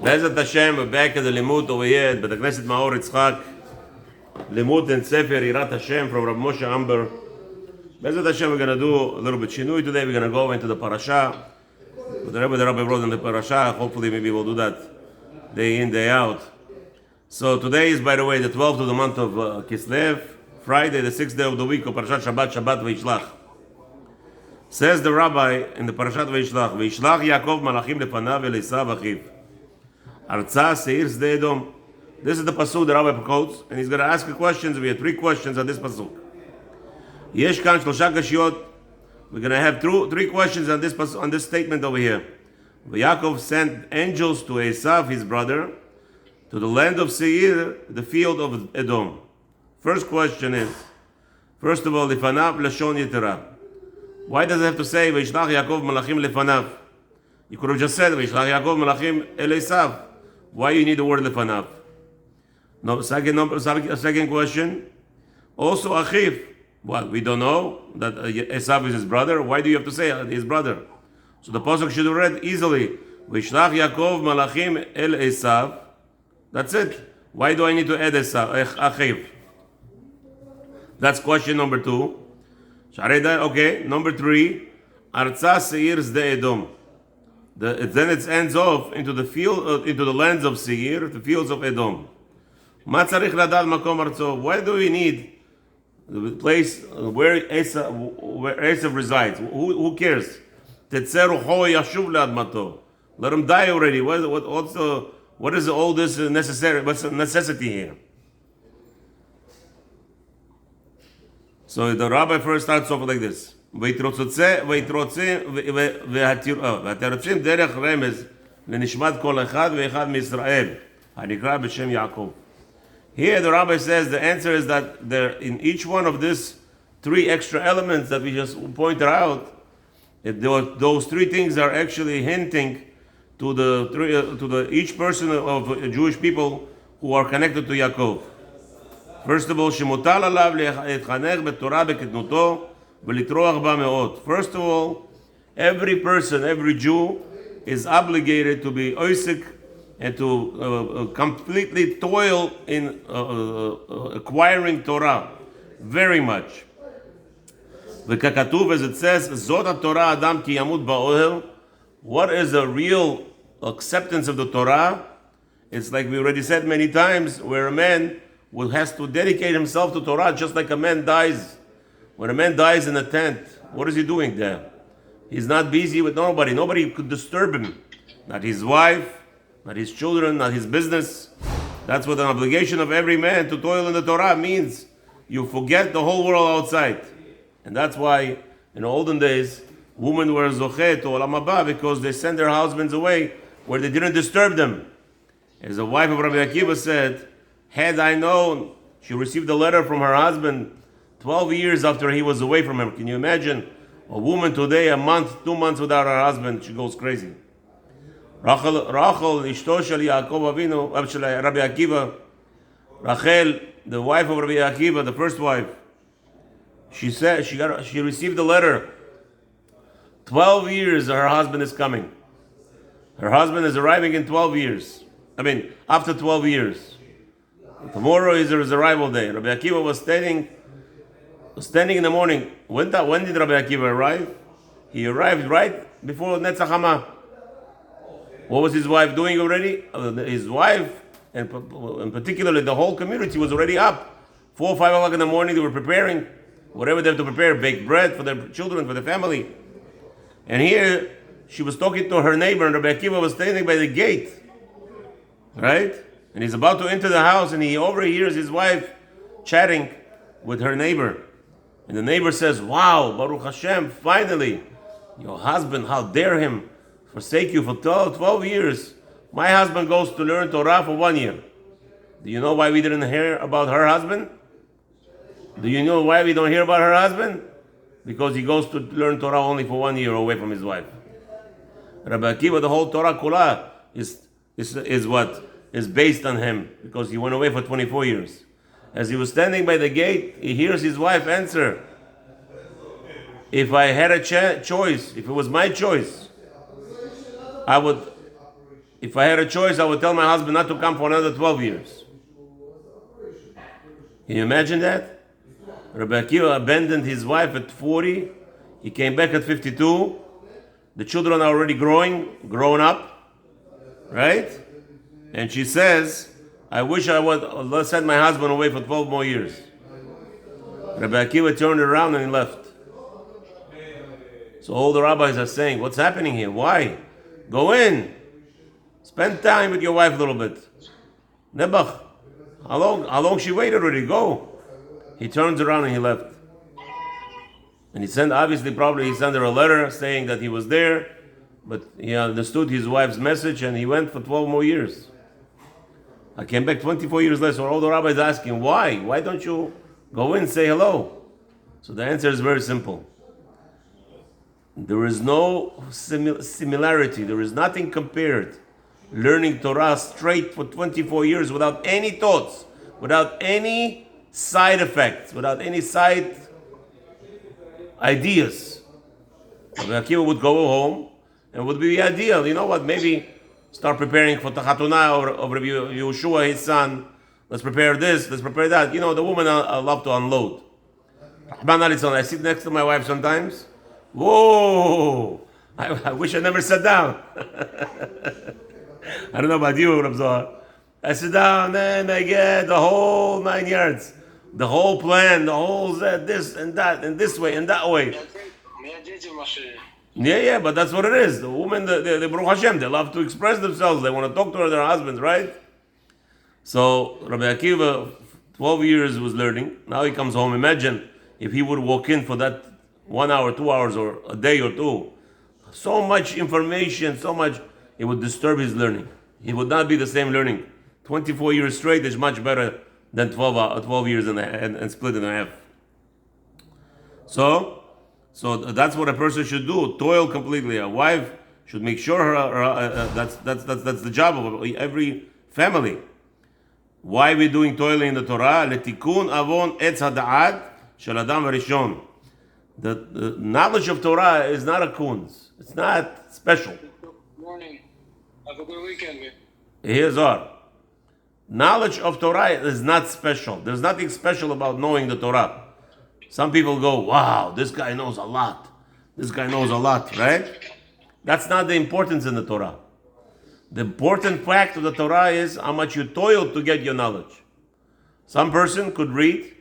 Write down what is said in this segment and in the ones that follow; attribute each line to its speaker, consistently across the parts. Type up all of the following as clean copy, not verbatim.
Speaker 1: Bezat Hashem, we're back at the Limut over here at the Knesset Maor Yitzchak. Limut and Sefer Yirat Hashem from Rav Moshe Amber. Bezat Hashem, we're going to do a little bit shinui today. We're going to go into the parasha. The Rebbe wrote in the parasha. Hopefully, maybe we'll do that day in, day out. So today is, by the way, the 12th of the month of Kislev, Friday, the 6th day of the week of Parashat Shabbat Vayishlach. Says the rabbi in the Parashat Vayishlach, Vayishlach Yaakov malachim lefanav el Esav achiv. Arza seir sde Edom. This is the pasuk the rabbi quotes, and he's going to ask you questions. We have 3 questions on this pasuk. Yesh kan shlosha kashiyot. We're going to have 3 questions on this statement over here. Yaakov sent angels to Esav, his brother, to the land of Seir, the field of Edom. First question is, first of all, lefanav lashon yetera. Why does it have to say Vayishlach Yaakov malachim lefanav? You could have just said Vayishlach Yaakov malachim el Esav. Why you need the word lefanav? No, second question. Also achiv. Well, we don't know that Esav is his brother. Why do you have to say his brother? So the pasuk should have read easily. Vayishlach Yaakov malachim el Esav. That's it. Why do I need to add Esav? Achiv. That's question number 2. Okay, number 3. Arza Seir Sde Edom. Then it ends off into the field, into the lands of Seir, the fields of Edom. Ma tzarich ladal makom arzo. Why do we need the place where Esav resides? Who cares? Tetzeru ho yashuv leadmato. Let him die already. What is all this necessary? What's the necessity here? So the rabbi first starts off like this. והתירוצים דרך רמז לנשמת כל אחד ואחד מישראל הנקרא בשם יעקב. Here the rabbi says the answer is that there in each one of these 3 extra elements that we just pointed out, those 3 things are actually hinting to the each person of Jewish people who are connected to Yaakov. First of all, שמוטל עליו להתחנך בתורה בקטנותו ולטרוח בה מאוד. First of all, every person, every Jew is obligated to be oisik and to completely toil in acquiring Torah very much. וככתוב, as it says, זאת התורה אדם כי ימות באוהל. What is the real acceptance of the Torah? It's like we already said many times, where a man has to dedicate himself to Torah just like a man dies. When a man dies in a tent, what is he doing there? He's not busy with nobody. Nobody could disturb him. Not his wife, not his children, not his business. That's what an obligation of every man to toil in the Torah means. You forget the whole world outside. And that's why in the olden days, women were zocheh to olam haba because they sent their husbands away where they didn't disturb them. As the wife of Rabbi Akiva said, had I known, she received a letter from her husband 12 years after he was away from her. Can you imagine a woman today, a month, 2 months without her husband? She goes crazy. Rachel, ishto shel Yaakov Avinu, shel Rabbi Akiva. Rachel, the wife of Rabbi Akiva, the first wife, she said she received a letter. 12 years her husband is coming. Her husband is arriving in 12 years. After 12 years. Tomorrow is his arrival day. Rabbi Akiva was standing in the morning. When did Rabbi Akiva arrive? He arrived right before Netzach Hama. What was his wife doing already? His wife, and particularly the whole community, was already up. 4 or 5 o'clock in the morning, they were preparing whatever they have to prepare, bake bread for their children, for their family. And here, she was talking to her neighbor, and Rabbi Akiva was standing by the gate. Right? And he's about to enter the house, and he overhears his wife chatting with her neighbor. And the neighbor says, wow, Baruch Hashem, finally, your husband, how dare him forsake you for 12 years. My husband goes to learn Torah for 1 year. Do you know why we didn't hear about her husband? Do you know why we don't hear about her husband? Because he goes to learn Torah only for 1 year away from his wife. Rabbi Akiva, the whole Torah Kula is what? Is based on him, because he went away for 24 years. As he was standing by the gate, he hears his wife answer, if I had a choice, if it was my choice, I would if I had a choice, I would tell my husband not to come for another 12 years. Can you imagine that? Rabbi Akiva abandoned his wife at 40. He came back at 52. The children are already grown up, right? And she says, I wish I would send my husband away for 12 more years. Rabbi Akiva turned around and he left. So all the rabbis are saying, what's happening here? Why? Go in. Spend time with your wife a little bit. Nebuch, how long she waited already? Go. He turns around and he left. And he sent her a letter saying that he was there, but he understood his wife's message and he went for 12 more years. I came back 24 years later, so all the rabbis asking, why? Why don't you go in and say hello? So the answer is very simple. There is no similarity. There is nothing compared. Learning Torah straight for 24 years without any thoughts, without any side effects, without any side ideas. Rabbi Akiva would go home and would be ideal. You know what? Maybe start preparing for Tachatuna of Rabbi Yehoshua, his son. Let's prepare this, let's prepare that. You know, the woman I love to unload. I sit next to my wife sometimes. Whoa! I wish I never sat down. I don't know about you, Reb Zohar. I sit down and I get the whole 9 yards. The whole plan, the whole this and that, and this way and that way. Yeah, but that's what it is. The women, the Baruch Hashem, they love to express themselves. They want to talk to their husbands, right? So Rabbi Akiva, 12 years was learning. Now he comes home. Imagine if he would walk in for that 1 hour, 2 hours, or a day or two. So much information, so much, it would disturb his learning. He would not be the same learning. 24 years straight is much better than 12 years and split in half. So that's what a person should do. Toil completely. A wife should make sure that's the job of every family. Why are we doing toiling in the Torah? Letikun avon etz hada'at shel adam harishon. The knowledge of Torah is not a kunz. It's not special.
Speaker 2: Good morning. Have a good weekend.
Speaker 1: Here's our knowledge of Torah is not special. There's nothing special about knowing the Torah. Some people go, wow, this guy knows a lot. This guy knows a lot, right? That's not the importance in the Torah. The important fact of the Torah is how much you toil to get your knowledge. Some person could read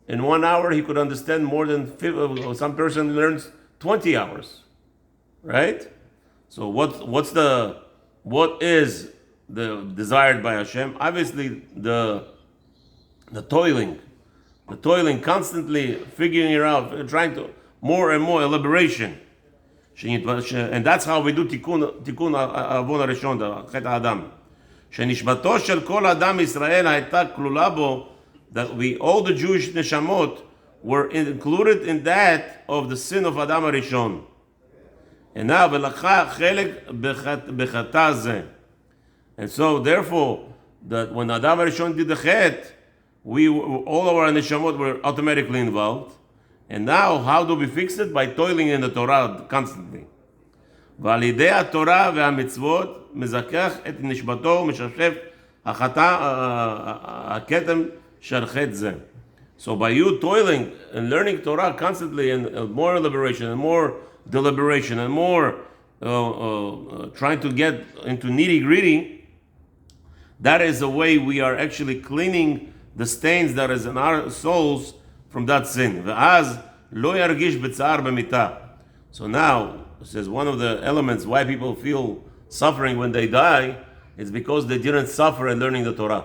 Speaker 1: in 1 hour, he could understand more than 50. Some person learns 20 hours, right? So what is the desired by Hashem? Obviously, the toiling, constantly figuring it out, trying to more and more elaboration, and that's how we do tikkun avon harishon, the chet adam. שנשמתו של כל אדם ישראל הייתה כלולה בו, that all the Jewish neshamot were included in that of the sin of Adam HaRishon. And now, ולקחה חלק בחטא זה. And so, therefore, that when Adam HaRishon did the chet, all of our neshamot were automatically involved. And now, how do we fix it? By toiling in the Torah constantly. ועל ידי התורה והמצוות מזכך את נשמתו ומשפשף הכתם של חטא זה. So by you toiling and learning Torah constantly and more elaboration and more deliberation and more trying to get into nitty-gritty, that is the way we are actually cleaning the stains that is in our souls from that sin. ואז לא ירגיש בצער במיתה. So now, it says one of the elements why people feel suffering when they die is because they didn't suffer in learning the Torah.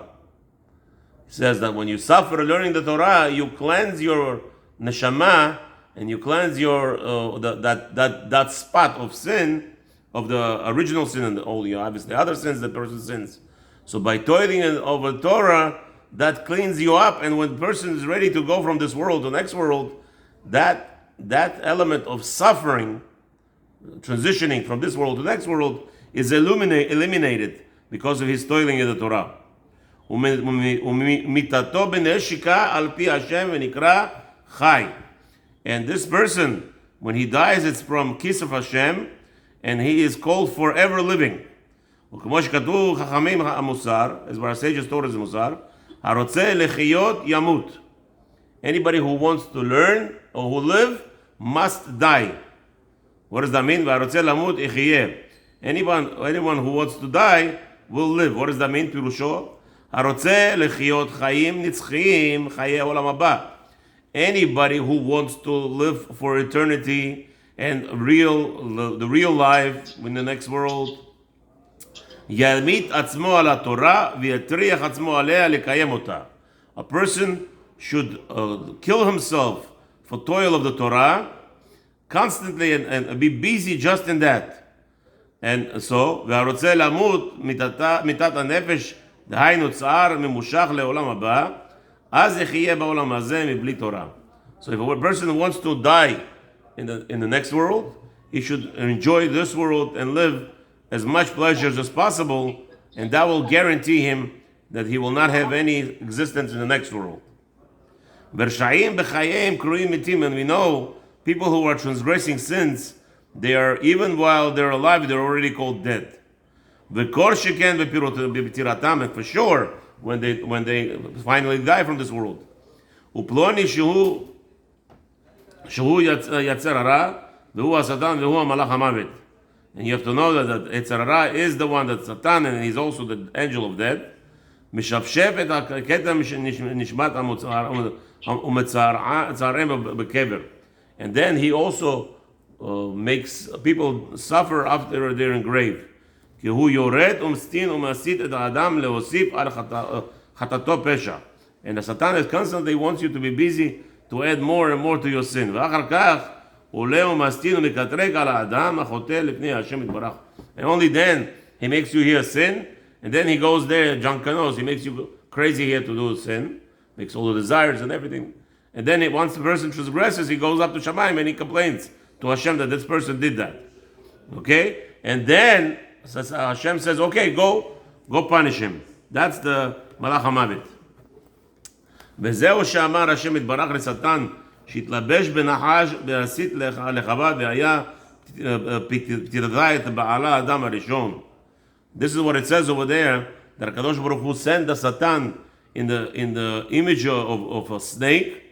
Speaker 1: It says that when you suffer learning the Torah, you cleanse your neshama and you cleanse your that spot of sin, of the original sin and all obviously other sins that person sins. So by toiling over Torah, that cleans you up, and when the person is ready to go from this world to the next world, that element of suffering, transitioning from this world to the next world, is eliminated because of his toiling in the Torah. And this person, when he dies, it's from kiss of Hashem, and he is called forever living. וכמו שכתוב חכמים המוסר, as our sages taught us the מוסר, הרוצה לחיות ימות. Anybody who wants to learn or who live must die. What does that mean? והרוצה למות יחיה. Anyone who wants to die will live. What does that mean? פירושו, הרוצה לחיות חיים נצחיים, חיי העולם הבא. Anybody who wants to live for eternity and the real life in the next world, יעמיד עצמו על התורה ויטריח עצמו עליה לקיים אותה. A person should kill himself for toil of the Torah constantly and be busy just in that. And so, והרוצה למות מיתת הנפש, דהיינו צער ממושך לעולם הבא, אז יחיה בעולם הזה מבלי תורה. So if a person wants to die in the next world, he should enjoy this world and live as much pleasures as possible, and that will guarantee him that he will not have any existence in the next world. ורשעים בחייהם קרויים מתים, and we know people who are transgressing sins, they are, even while they're alive, they're already called dead. וכל שכן בפטירתם, and for sure, when they finally die from this world. ופלוני שהוא יצר הרע, והוא השטן והוא המלאך המוות. And you have to know that יצר הרע is the one that's Satan, and he's also the angel of death. משפשף את הקטע נשמת ומצערם בקבר. And then he also makes people suffer after they're in grave. כי הוא יורד ומסטין ומסית את האדם להוסיף על חטאתו פשע. And the Satan is constantly wants you to be busy to add more and more to your sin. ואחר כך עולה ומסטין ומקטרג על האדם החוטא לפני השם יתברך. And only then he makes you hear sin, and then he goes there, John Canos, he makes you crazy here to do sin, makes all the desires and everything. And then once the person transgresses, he goes up to Shamayim and he complains to Hashem that this person did that. Okay? And then Hashem says, okay, go punish him. That's the Malach HaMavet. וזהו שאמר השם יתברך לשטן, שהתלבש בנחש והסית לחווה והיה פתירתה את בעלה האדם הראשון. This is what it says over there, that HaKadosh Baruch Hu sent the Satan in the image of a snake,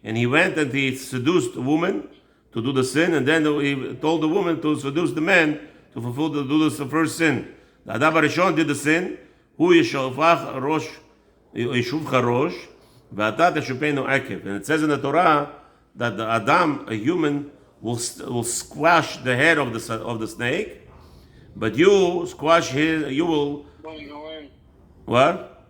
Speaker 1: and he went and he seduced a woman to do the sin, and then he told the woman to seduce the man to do the first sin. The Adam HaRishon did the sin, hu yeshuvach rosh, ואתה תשופנו עקב. And it says in the Torah that the Adam, a human, will squash the head of the snake, but you squash you will... What?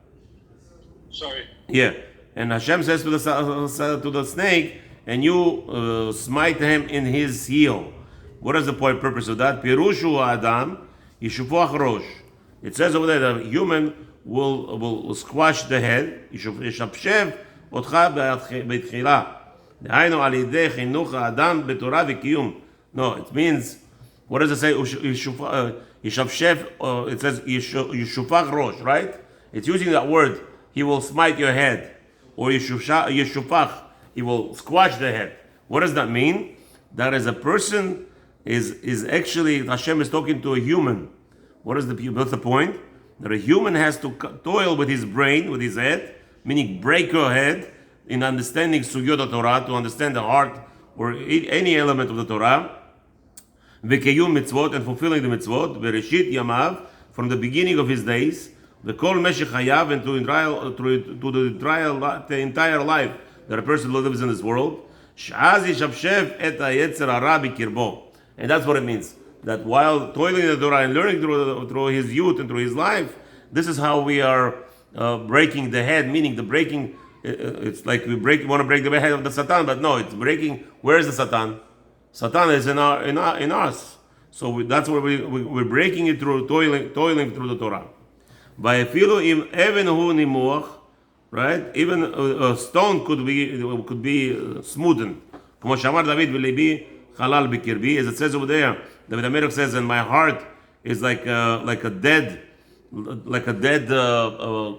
Speaker 2: Sorry.
Speaker 1: Yeah. And Hashem says to the snake, and you smite him in his heel. What is the purpose of that? Pirushu Adam, yishufach rosh. It says over there that a human will squash the head, ישפשף אותך בתחילה. דהיינו על ידי חינוך האדם בתורה וקיום. No, it means, what does it say? ישפשף, it says ישופח ראש, right? It's using that word, he will smite your head. Or ישופח, he will squash the head. What does that mean? That as a person is actually, Hashem is talking to a human. What's the point? That a human has to toil with his brain, with his head, meaning break your head in understanding Sugyot Torah, to understand the heart or any element of the Torah, v'keyum mitzvot, and fulfilling the mitzvot, v'reshit yamav, from the beginning of his days, v'kol meshech hayav, and to the entire life that a person lives in this world, sh'az yishavshev et ha'yetzer hara b'kirbo. And that's what it means. That while toiling in the Torah and learning through his youth and through his life, this is how we are breaking the head, meaning the breaking, it's like we want to break the head of the Satan, but no, it's breaking, where is the Satan? Satan is in us. So that's where we're breaking it through toiling through the Torah. By im even hu nimuach, right? Even a stone could be smoothened. Como shamar David v'libi halal b'kirbi, as it says over there. David HaMelech says, and my heart is like a dead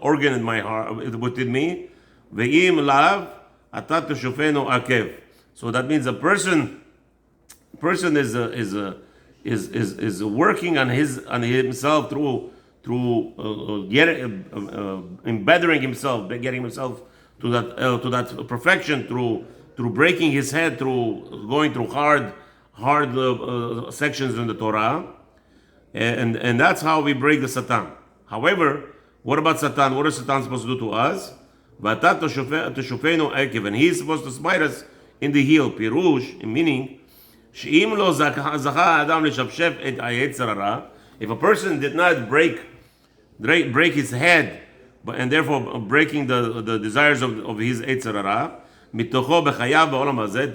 Speaker 1: organ in my heart within me. Ve'im lav atat teshufenu akev. So that means a person is is working on himself through embedding himself, getting himself to that perfection through breaking his head, through going through hard sections in the Torah, and that's how we break the Satan. However, what about Satan? What is Satan supposed to do to us? And he's supposed to smite us in the heel. Pirush, meaning, if a person did not break his head, and therefore breaking the desires of his Yetzer Hara,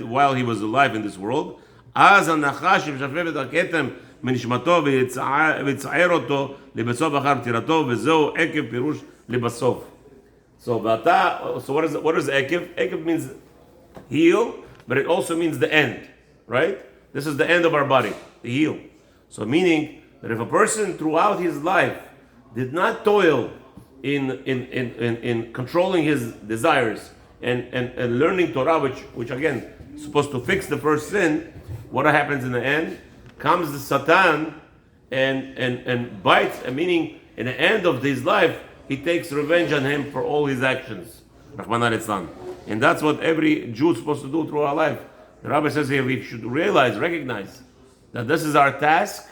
Speaker 1: while he was alive in this world, אז הנחש שמשפף את הכתם מנשמתו ויצער אותו לבסוף אחר פטירתו, וזהו עקב פירוש לבסוף. So what is Ekev? Ekev means heel, but it also means the end, right? This is the end of our body, the heel. So meaning that if a person throughout his life did not toil in controlling his desires and learning Torah, which again is supposed to fix the first sin, what happens in the end? Comes the Satan and bites, meaning in the end of his life, he takes revenge on him for all his actions. Rahman al-Islam. And that's what every Jew is supposed to do through our life. The Rabbi says here we should recognize that this is our task.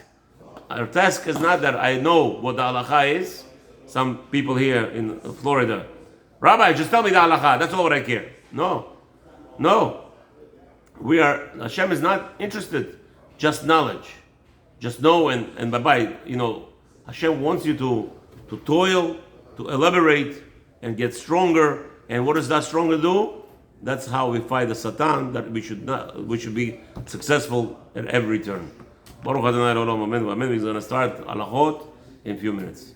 Speaker 1: Our task is not that I know what the halacha is. Some people here in Florida, Rabbi, just tell me the halacha. That's all what I care. No. Hashem is not interested. Just knowledge. Just know and bye-bye. Hashem wants you to toil, to elaborate, and get stronger. And what does that stronger do? That's how we fight the Satan, that we should be successful at every turn. Baruch Adonai Olam Amen. We're going to start halachot in a few minutes.